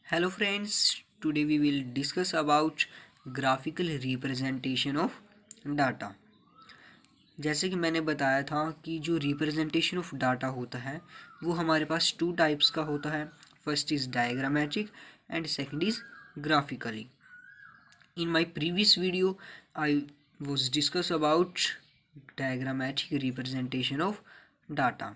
Hello friends, today we will discuss about graphical representation of data। जैसे कि मैंने बताया था कि जो रिप्रेजेंटेशन ऑफ डाटा होता है वो हमारे पास टू टाइप्स का होता है। First is diagrammatic and second is graphically. In my previous video I was discuss about diagrammatic representation of data,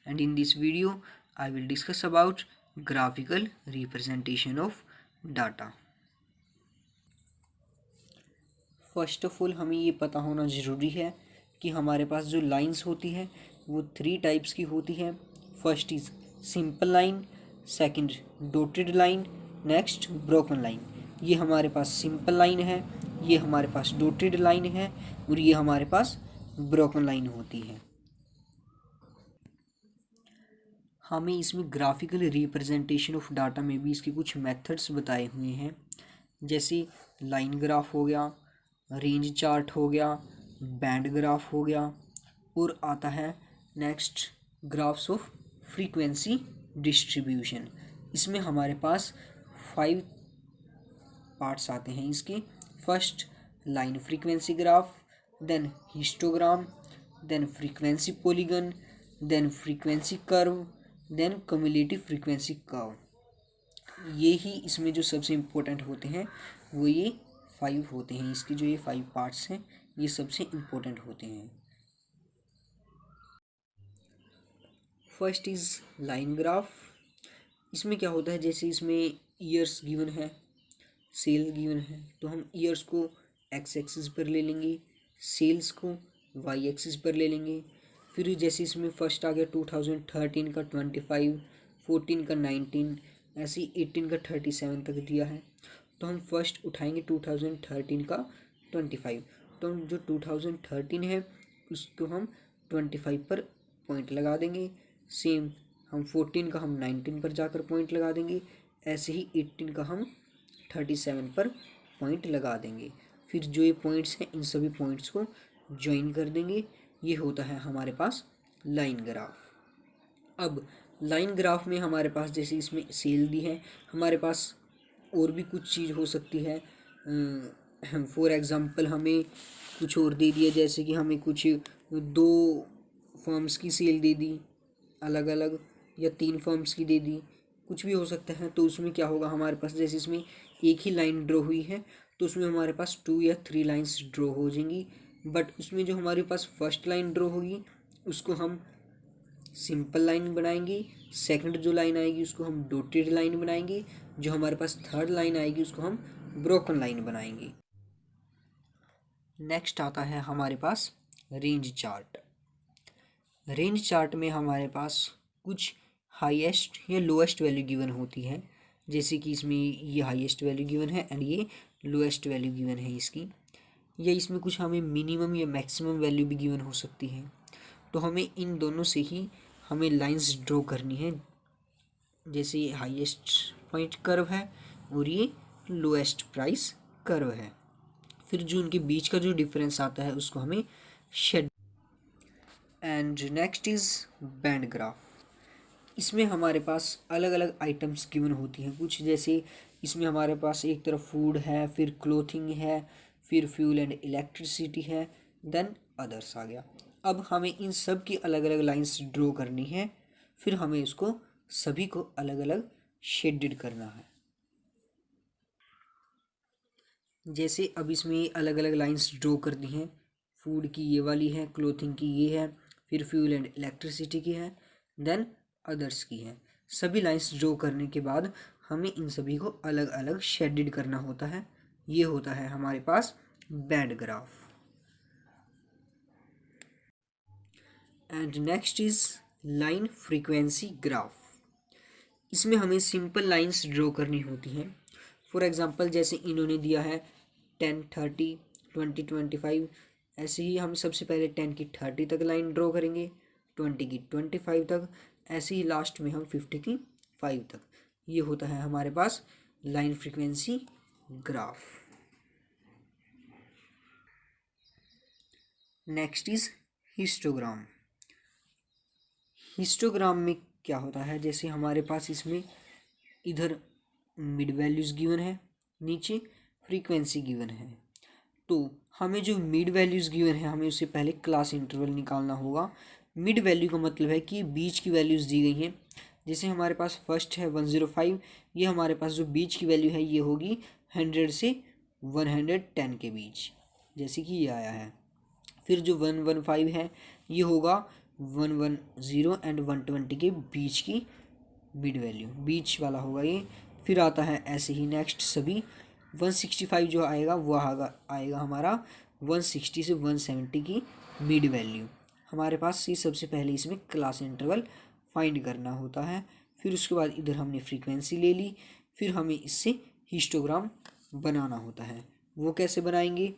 and in this video I will discuss about graphical representation of data। First of all हमें ये पता होना ज़रूरी है कि हमारे पास जो lines होती है वो थ्री टाइप्स की होती है। First is simple line, second dotted line, next broken line. ये हमारे पास सिंपल लाइन है, ये हमारे पास डॉटेड लाइन है और ये हमारे पास ब्रोकन लाइन होती है। हमें इसमें ग्राफिकल रिप्रेजेंटेशन ऑफ डाटा में भी इसके कुछ मेथड्स बताए हुए हैं, जैसे लाइन ग्राफ हो गया, रेंज चार्ट हो गया, बैंड ग्राफ हो गया, और आता है next graphs of frequency distribution. इसमें हमारे पास 5 पार्ट्स आते हैं इसके। First line frequency graph, then histogram, then frequency polygon, then frequency curve, then cumulative frequency curve. ये ही इसमें जो सबसे इम्पोर्टेंट होते हैं वो ये 5 होते हैं। इसके जो ये 5 पार्ट्स हैं ये सबसे इम्पोर्टेंट होते हैं। First is line graph. इसमें क्या होता है, जैसे इसमें ईयर्स गिवन है, सेल्स गिवन है, तो हम ईयर्स को एक्स एक्सिस पर ले लेंगे, सेल्स को वाई एक्सिस पर ले लेंगे। फिर जैसे इसमें फर्स्ट आ गया 2013 का 25, 14 का 19, ऐसे ही 18 का 37 तक दिया है, तो हम फर्स्ट उठाएंगे 2013 का 25। तो हम जो 2013 है उसको हम 25 पर पॉइंट लगा देंगे। सेम हम 14 का हम 19 पर जाकर पॉइंट लगा देंगे, ऐसे ही 18 का हम 37 पर पॉइंट लगा देंगे। फिर जो ये पॉइंट्स हैं इन सभी पॉइंट्स को ज्वाइन कर देंगे। ये होता है हमारे पास लाइन ग्राफ। अब लाइन ग्राफ में हमारे पास जैसे इसमें सेल दी है, हमारे पास और भी कुछ चीज़ हो सकती है। फॉर एग्ज़ाम्पल हमें कुछ और दे दिया, जैसे कि हमें कुछ 2 फर्म्स की सेल दे दी अलग अलग, या 3 फर्म्स की दे दी, कुछ भी हो सकता है। तो उसमें क्या होगा हमारे पास, जैसे इसमें एक ही लाइन ड्रॉ हुई है तो उसमें हमारे पास 2 या 3 लाइंस ड्रॉ हो जाएंगी। बट उसमें जो हमारे पास फर्स्ट लाइन ड्रॉ होगी उसको हम सिंपल लाइन बनाएंगे, सेकंड जो लाइन आएगी उसको हम डॉटेड लाइन बनाएंगे, जो हमारे पास थर्ड लाइन आएगी उसको हम ब्रोकन लाइन बनाएंगे। नेक्स्ट आता है हमारे पास रेंज चार्ट। रेंज चार्ट में हमारे पास कुछ हाईएस्ट या लोएस्ट वैल्यू गिवन होती है, जैसे कि इसमें ये हाईएस्ट वैल्यू गिवन है एंड ये लोएस्ट वैल्यू गिवन है इसकी, या इसमें कुछ हमें मिनिमम या मैक्सिमम वैल्यू भी गिवन हो सकती है। तो हमें इन दोनों से ही हमें लाइंस ड्रॉ करनी है, जैसे ये हाईएस्ट पॉइंट कर्व है और ये लोएस्ट प्राइस कर्व है। फिर जो उनके बीच का जो डिफरेंस आता है उसको हमें shade. And next is band graph. इसमें हमारे पास अलग अलग आइटम्स गिवन होती हैं कुछ, जैसे इसमें हमारे पास एक तरफ फूड है, फिर क्लोथिंग है, फिर फ्यूल एंड इलेक्ट्रिसिटी है, देन अदर्स आ गया। अब हमें इन सब की अलग अलग लाइंस ड्रॉ करनी है, फिर हमें इसको सभी को अलग अलग शेडेड करना है। जैसे अब इसमें अलग अलग लाइंस ड्रॉ कर दी हैं, फूड की ये वाली है, क्लोथिंग की ये है, फिर फ्यूल एंड इलेक्ट्रिसिटी की है, देन अदर्स की है। सभी लाइंस ड्रॉ करने के बाद हमें इन सभी को अलग अलग शेडेड करना होता है। ये होता है हमारे pass band graph. And next is line frequency graph. इसमें हमें सिंपल लाइंस ड्रॉ करनी होती हैं। फॉर एग्जांपल जैसे इन्होंने दिया है 10, 30, 20, 25, ऐसे ही हम सबसे पहले 10 की 30 तक लाइन ड्रॉ करेंगे, 20 की 25 तक, ऐसे ही लास्ट में हम 50 की 5 तक। ये होता है हमारे पास line frequency graph. Next is histogram. Histogram में क्या होता है, जैसे हमारे पास इसमें इधर मिड वैल्यूज़ गिवन है, नीचे फ्रीक्वेंसी गिवन है। तो हमें जो मिड वैल्यूज़ गिवन है हमें उससे पहले क्लास इंटरवल निकालना होगा। मिड वैल्यू का मतलब है कि बीच की वैल्यूज़ दी गई हैं। जैसे हमारे पास फर्स्ट है 105, ये हमारे पास जो बीच की वैल्यू है ये होगी 100 से 110 के बीच, जैसे कि ये आया है। फिर जो 115 है ये होगा 110 एंड 120 के बीच की मिड वैल्यू, बीच वाला होगा ये। फिर आता है ऐसे ही नेक्स्ट सभी 165 जो आएगा वो आएगा हमारा 160 से 170 की मिड वैल्यू। हमारे पास ये सबसे पहले इसमें क्लास इंटरवल फाइंड करना होता है। फिर उसके बाद इधर हमने फ्रीक्वेंसी ले ली, फिर हमें इससे हिस्टोग्राम बनाना होता है। वो कैसे बनाएंगे?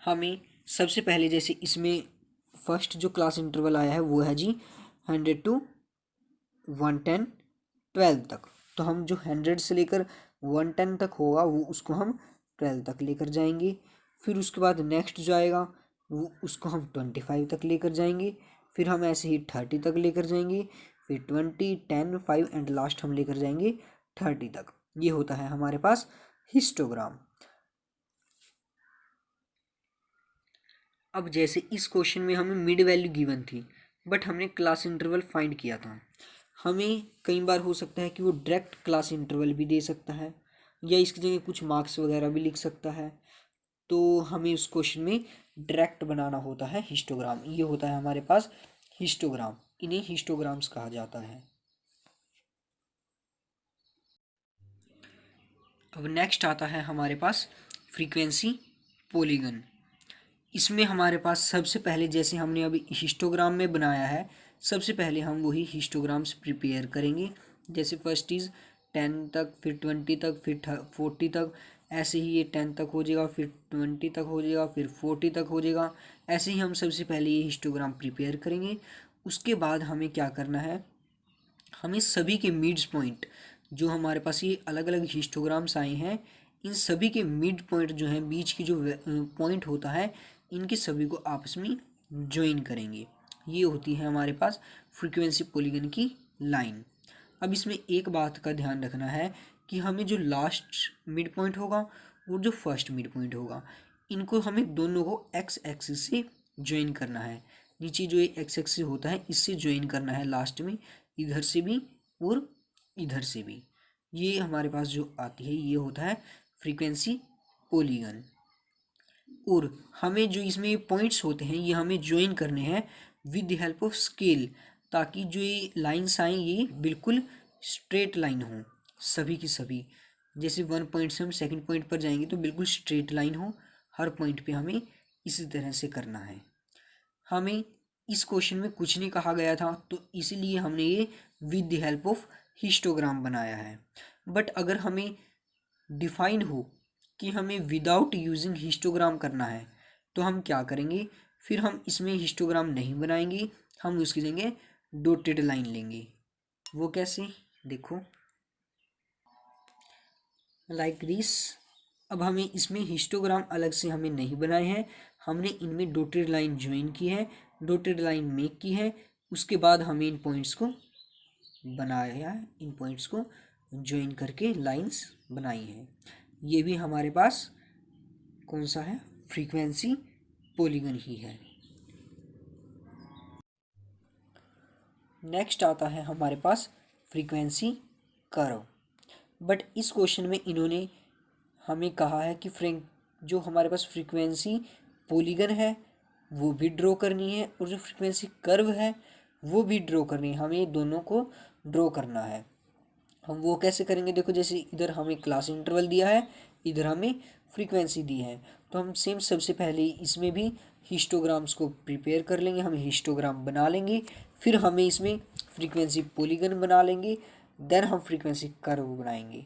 हमें सबसे पहले जैसे इसमें फर्स्ट जो क्लास इंटरवल आया है वो है जी 100 टू 110 12 तक। तो हम जो 100 से लेकर 110 तक होगा वो उसको हम 12 तक लेकर जाएंगे। फिर उसके बाद नेक्स्ट जो आएगा वो उसको हम 25 तक लेकर जाएंगे। फिर हम ऐसे ही 30 तक लेकर जाएंगे, फिर 20 10 5 एंड लास्ट हम लेकर जाएंगे 30 तक। ये होता है हमारे पास हिस्टोग्राम। अब जैसे इस क्वेश्चन में हमें मिड वैल्यू गिवन थी बट हमने क्लास इंटरवल फाइंड किया था। हमें कई बार हो सकता है कि वो डायरेक्ट क्लास इंटरवल भी दे सकता है या इसकी जगह कुछ मार्क्स वगैरह भी लिख सकता है। तो हमें उस क्वेश्चन में डायरेक्ट बनाना होता है हिस्टोग्राम। ये होता है हमारे पास हिस्टोग्राम, इन्हें हिस्टोग्राम्स कहा जाता है। अब नेक्स्ट आता है हमारे पास फ्रीक्वेंसी पॉलीगन। इसमें हमारे पास सबसे पहले जैसे हमने अभी हिस्टोग्राम में बनाया है, सबसे पहले हम वही हिस्टोग्राम्स प्रिपेयर करेंगे। जैसे फर्स्ट इज़ 10 तक, फिर 20 तक, फिर 40 तक, ऐसे ही ये 10 तक हो जाएगा, फिर 20 तक हो जाएगा, फिर 40 तक हो जाएगा। ऐसे ही हम सबसे पहले ये हिस्टोग्राम प्रिपेयर करेंगे। उसके बाद हमें क्या करना है, हमें सभी के मिड्स पॉइंट जो हमारे पास ये अलग अलग हिस्टोग्राम्स आए हैं, इन सभी के मिड पॉइंट जो हैं, बीच की जो पॉइंट होता है, इनके सभी को आपस में ज्वाइन करेंगे। ये होती है हमारे पास फ्रीक्वेंसी पॉलीगन की लाइन। अब इसमें एक बात का ध्यान रखना है कि हमें जो लास्ट मिड पॉइंट होगा और जो फर्स्ट मिड पॉइंट होगा, इनको हमें दोनों को एक्स एक्सिस से ज्वाइन करना है। नीचे जो एक्स एक्सिस होता है इससे ज्वाइन करना है लास्ट में, इधर से भी और इधर से भी। ये हमारे पास जो आती है ये होता है फ्रीक्वेंसी पॉलीगन। और हमें जो इसमें पॉइंट्स होते हैं ये हमें ज्वाइन करने हैं with the help of scale, ताकि जो ये लाइंस आएँ ये बिल्कुल स्ट्रेट लाइन हो सभी की सभी। जैसे 1 पॉइंट से हम सेकंड पॉइंट पर जाएंगे तो बिल्कुल स्ट्रेट लाइन हो, हर पॉइंट पे हमें इसी तरह से करना है। हमें इस क्वेश्चन में कुछ नहीं कहा गया था तो इसीलिए हमने ये with the help of histogram बनाया है। बट अगर हमें डिफाइन हो कि हमें विदाउट यूजिंग हिस्टोग्राम करना है तो हम क्या करेंगे, फिर हम इसमें हिस्टोग्राम नहीं बनाएंगे, हम उसकी जगह डॉटेड लाइन लेंगे। वो कैसे, देखो लाइक दिस। अब हमें इसमें हिस्टोग्राम अलग से हमें नहीं बनाए हैं, हमने इनमें डॉटेड लाइन ज्वाइन की है, डॉटेड लाइन मेक की है। उसके बाद हमें इन पॉइंट्स को बनाया है, इन पॉइंट्स को ज्वाइन करके लाइंस बनाई हैं। ये भी हमारे पास कौन सा है, फ्रीक्वेंसी पॉलीगन ही है। नेक्स्ट आता है हमारे पास फ्रीक्वेंसी कर्व। बट इस क्वेश्चन में इन्होंने हमें कहा है कि जो हमारे पास फ्रीक्वेंसी पॉलीगन है वो भी ड्रॉ करनी है और जो फ्रीक्वेंसी कर्व है वो भी ड्रॉ करनी है। हमें दोनों को ड्रॉ करना है। हम वो कैसे करेंगे, देखो जैसे इधर हमें क्लास इंटरवल दिया है, इधर हमें फ्रीक्वेंसी दी है, तो हम सेम सबसे पहले इसमें भी हिस्टोग्राम्स को प्रिपेयर कर लेंगे, हम हिस्टोग्राम बना लेंगे, फिर हमें इसमें फ्रीक्वेंसी पॉलीगन बना लेंगे, देन हम फ्रीक्वेंसी कर्व बनाएंगे।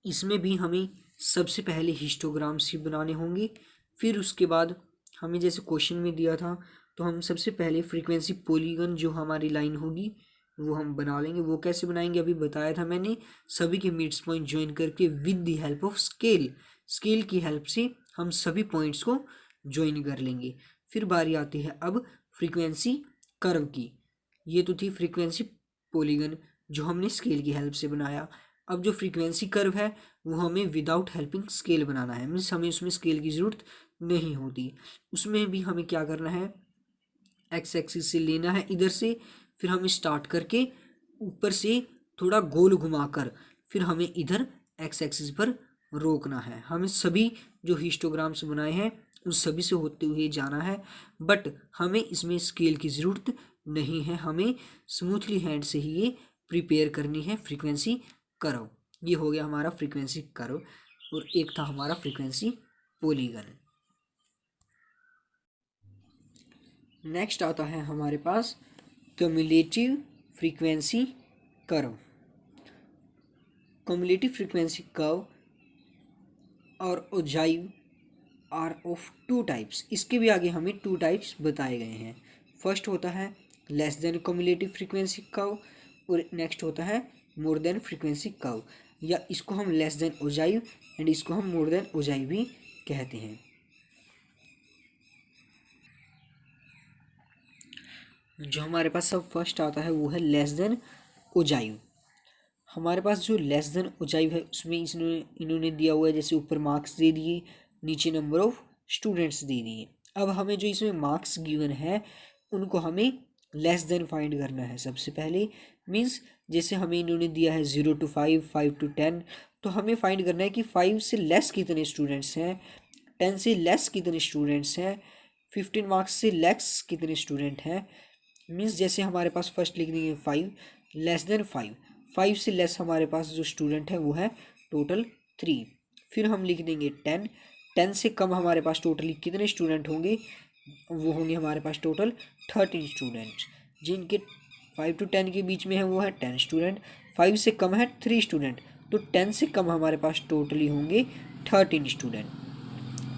इसमें भी हमें सबसे पहले हिस्टोग्राम्स ही बनाने होंगे। फिर उसके बाद हमें जैसे क्वेश्चन में दिया था तो हम सबसे पहले फ्रीक्वेंसी पॉलीगन जो हमारी लाइन होगी वो हम बना लेंगे। वो कैसे बनाएंगे अभी बताया था मैंने, सभी के मिड्स पॉइंट ज्वाइन करके with the help of scale, scale की हेल्प से हम सभी पॉइंट्स को ज्वाइन कर लेंगे। फिर बारी आती है अब फ्रीक्वेंसी कर्व की। ये तो थी फ्रीक्वेंसी पॉलीगन, जो हमने स्केल की हेल्प से बनाया। अब जो फ्रीक्वेंसी कर्व है वो हमें विदाउट हेल्पिंग स्केल बनाना है, मीन्स हमें उसमें स्केल की ज़रूरत नहीं होती। उसमें भी हमें क्या करना है, एक्स एक्सिस से लेना है इधर से, फिर हमें स्टार्ट करके ऊपर से थोड़ा गोल घुमाकर फिर हमें इधर एक्स एक्सिस पर रोकना है। हमें सभी जो हिस्टोग्राम्स बनाए हैं उन सभी से होते हुए जाना है, बट हमें इसमें स्केल की ज़रूरत नहीं है, हमें स्मूथली हैंड से ही ये प्रिपेयर करनी है फ्रीक्वेंसी कर्व। ये हो गया हमारा फ्रीक्वेंसी कर्व, और एक था हमारा फ्रीक्वेंसी पॉलीगन। नेक्स्ट आता है हमारे पास cumulative frequency curve. Cumulative frequency curve और ogive are of two types. इसके भी आगे हमें टू टाइप्स बताए गए हैं। फर्स्ट होता है less than cumulative frequency curve, और नेक्स्ट होता है मोर देन फ्रीक्वेंसी कर्व, या इसको हम लेस देन ओजाइव एंड इसको हम मोर देन ओजाइव भी कहते हैं। जो हमारे पास सब फर्स्ट आता है वो है लेस देन ओजाइव। हमारे पास जो लेस देन ओजाइव है उसमें इन्होंने दिया हुआ है, जैसे ऊपर मार्क्स दे दिए, नीचे नंबर ऑफ स्टूडेंट्स दे दिए। अब हमें जो इसमें मार्क्स गिवन है उनको हमें लेस देन फाइंड करना है सबसे पहले। मीन्स जैसे हमें इन्होंने दिया है 0 to 5, 5 to 10, तो हमें फाइंड करना है कि 5 से लेस कितने स्टूडेंट्स हैं, 10 से लेस कितने स्टूडेंट्स हैं, 15 मार्क्स से लेस कितने स्टूडेंट हैं। मीन्स जैसे हमारे पास फर्स्ट लिख देंगे 5, लेस देन 5, 5 से लेस हमारे पास जो स्टूडेंट है वो है टोटल 3। फिर हम लिख देंगे 10, 10 से कम हमारे पास टोटली कितने स्टूडेंट होंगे, वो होंगे हमारे पास टोटल 13 स्टूडेंट। जिनके 5 to 10 के बीच में है वो है 10 स्टूडेंट, 5 से कम है 3 स्टूडेंट, तो 10 से कम हमारे पास टोटली होंगे 13 स्टूडेंट।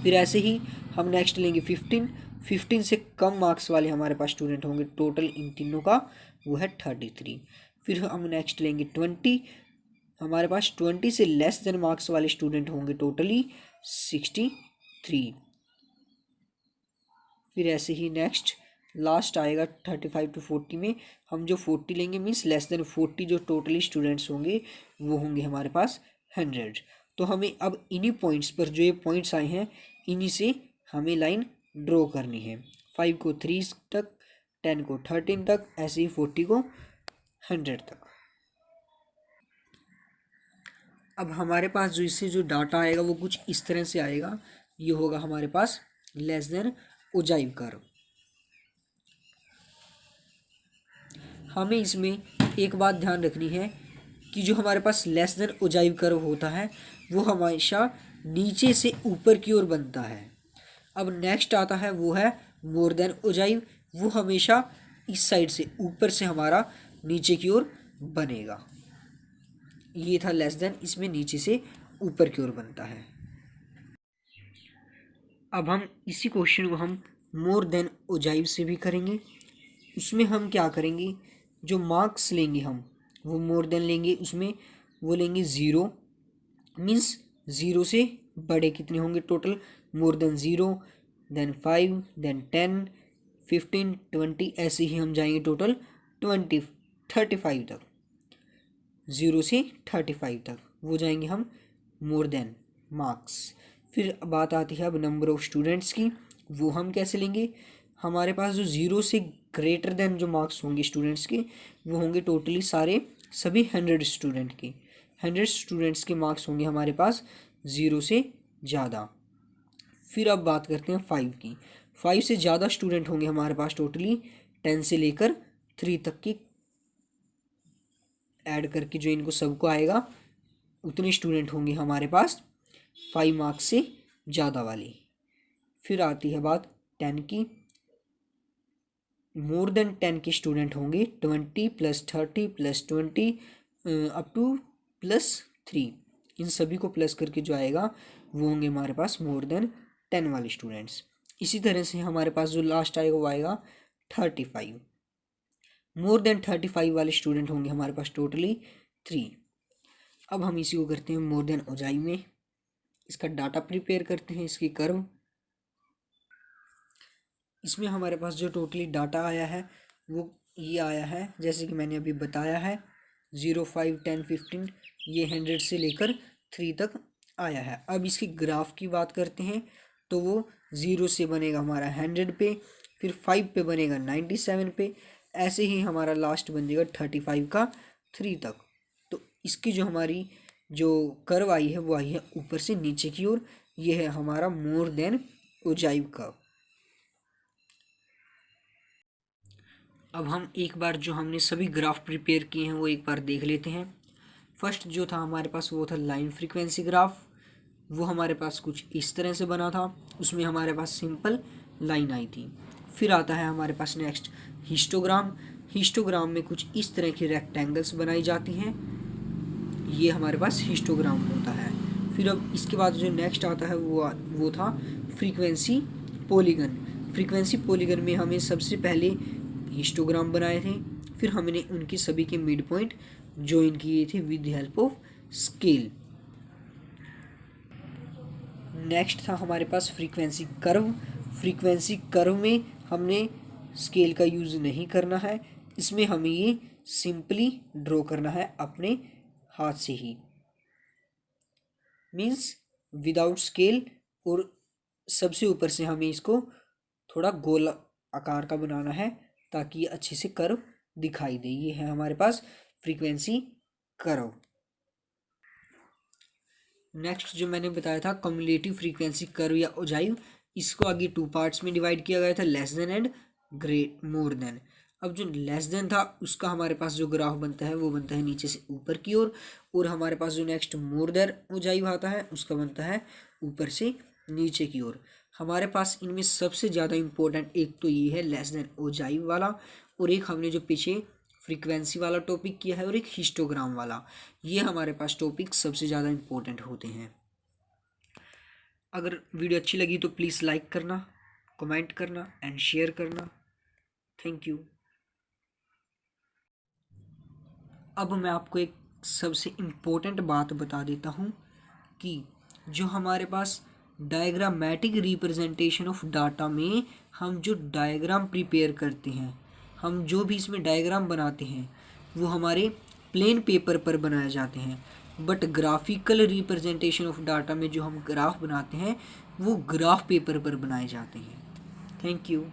फिर ऐसे ही हम नेक्स्ट लेंगे 15, 15 से कम मार्क्स वाले हमारे पास स्टूडेंट होंगे टोटल इन तीनों का वो है 33। फिर हम नेक्स्ट लेंगे 20, हमारे पास 20 से लेस देन मार्क्स वाले स्टूडेंट होंगे टोटली 63। फिर ऐसे ही नेक्स्ट लास्ट आएगा 35 to 40 में हम जो 40 लेंगे, मीन्स लेस देन 40 जो टोटली स्टूडेंट्स होंगे वो होंगे हमारे पास 100। तो हमें अब इन्हीं पॉइंट्स पर जो ये पॉइंट्स आए हैं इन्हीं से हमें लाइन ड्रॉ करनी है। 5 को 3 तक, 10 को 13 तक, ऐसे ही 40 को 100 तक। अब हमारे पास जो इससे जो डाटा आएगा वो कुछ इस तरह से आएगा। ये होगा हमारे पास लेस देन ओजाइव कर्व। हमें इसमें एक बात ध्यान रखनी है कि जो हमारे पास लेस देन ओजाइव कर्व होता है वो हमेशा नीचे से ऊपर की ओर बनता है। अब नेक्स्ट आता है वो है मोर देन ओजाइव, वो हमेशा इस साइड से ऊपर से हमारा नीचे की ओर बनेगा। ये था लेस देन, इसमें नीचे से ऊपर की ओर बनता है। अब हम इसी क्वेश्चन को हम मोर देन ओजाइव से भी करेंगे। उसमें हम क्या करेंगे, जो मार्क्स लेंगे हम वो मोर देन लेंगे, उसमें वो लेंगे 0, मीन्स 0 से बड़े कितने होंगे total, more than 0, then 5, then 10, 15, 20, ऐसे ही हम जाएंगे टोटल 35 तक। 0 से 35 तक वो जाएंगे हम मोर देन मार्क्स। फिर बात आती है अब नंबर ऑफ स्टूडेंट्स की, वो हम कैसे लेंगे। हमारे पास जो 0 से ग्रेटर देन जो मार्क्स होंगे स्टूडेंट्स के वो होंगे टोटली सारे सभी 100 स्टूडेंट के। 100 स्टूडेंट्स के मार्क्स होंगे हमारे पास 0 से ज़्यादा। फिर अब बात करते हैं 5 की। 5 से ज़्यादा स्टूडेंट होंगे हमारे पास टोटली 10 से लेकर 3 तक की ऐड करके जो इनको सबको आएगा उतने स्टूडेंट होंगे हमारे पास 5 मार्क्स से ज़्यादा वाली। फिर आती है बात 10 की। मोर देन 10 के स्टूडेंट होंगे 20 + 30 + 20 अप टू +3, इन सभी को प्लस करके जो आएगा वो होंगे हमारे पास मोर देन 10 वाले स्टूडेंट्स। इसी तरह से हमारे पास जो लास्ट आएगा वो आएगा 35। मोर देन 35 वाले स्टूडेंट होंगे हमारे पास टोटली 3। अब हम इसी को करते हैं मोर देन ओजाइव में, इसका डाटा प्रिपेयर करते हैं, इसकी कर्व। इसमें हमारे पास जो टोटली डाटा आया है वो ये आया है, जैसे कि मैंने अभी बताया है 0, 5, 10, 15, ये 100 से लेकर 3 तक आया है। अब इसके ग्राफ की बात करते हैं तो वो 0 से बनेगा हमारा 100 पे, फिर 5 पे बनेगा 97 पे, ऐसे ही हमारा लास्ट बन जाएगा 35 का 3 तक। तो इसकी जो हमारी जो कर्व आई है वो आई है ऊपर से नीचे की ओर। ये है हमारा मोर देन ओजाइव कर्व। अब हम एक बार जो हमने सभी ग्राफ प्रिपेयर किए हैं वो एक बार देख लेते हैं। फर्स्ट जो था हमारे पास वो था लाइन फ्रीक्वेंसी ग्राफ। वो हमारे पास कुछ इस तरह से बना था, उसमें हमारे पास सिंपल लाइन आई थी। फिर आता है हमारे पास नेक्स्ट हिस्टोग्राम। हिस्टोग्राम में कुछ इस तरह की रेक्टेंगल्स बनाई जाती हैं, ये हमारे पास हिस्टोग्राम होता है। फिर अब इसके बाद जो नेक्स्ट आता है वो था फ्रीक्वेंसी पॉलीगन। फ्रीक्वेंसी पॉलीगन में हमें सबसे पहले हिस्टोग्राम बनाए थे, फिर हमने उनकी सभी के मिड पॉइंट ज्वाइन किए थे with the help of scale. Next था हमारे पास फ्रीक्वेंसी कर्व। फ्रीक्वेंसी कर्व में हमने स्केल का यूज़ नहीं करना है, इसमें हमें ये सिंपली ड्रॉ करना है अपने हाथ से ही, मीन्स विदाउट स्केल। और सबसे ऊपर से हमें इसको थोड़ा गोल आकार का बनाना है ताकि ये अच्छे से कर्व दिखाई दे। ये है हमारे पास फ्रीक्वेंसी कर्व। नेक्स्ट जो मैंने बताया था कम्युलेटिव फ्रीक्वेंसी कर्व या ओजाइव, इसको आगे 2 पार्ट्स में डिवाइड किया गया था, less than and great more than. अब जो लेस देन था उसका हमारे पास जो ग्राफ बनता है वो बनता है नीचे से ऊपर की ओर, और हमारे पास जो नेक्स्ट मोर देन ओजाइव आता है उसका बनता है ऊपर से नीचे की ओर। हमारे पास इनमें सबसे ज़्यादा इम्पोर्टेंट एक तो ये है लेस देन ओजाइव वाला, और एक हमने जो पीछे फ्रीक्वेंसी वाला टॉपिक किया है, और एक हिस्टोग्राम वाला। ये हमारे पास टॉपिक सबसे ज़्यादा इम्पोर्टेंट होते हैं। अगर वीडियो अच्छी लगी तो प्लीज़ लाइक करना, कमेंट करना एंड शेयर करना। Thank you. अब मैं आपको एक सबसे इम्पोर्टेंट बात बता देता हूँ कि जो हमारे पास डायग्रामेटिक रिप्रेजेंटेशन ऑफ डाटा में हम जो डायग्राम प्रिपेयर करते हैं, हम जो भी इसमें डायग्राम बनाते हैं वो हमारे प्लेन पेपर पर बनाए जाते हैं, but graphical representation of data में जो हम ग्राफ बनाते हैं वो ग्राफ पेपर पर बनाए जाते हैं। Thank you.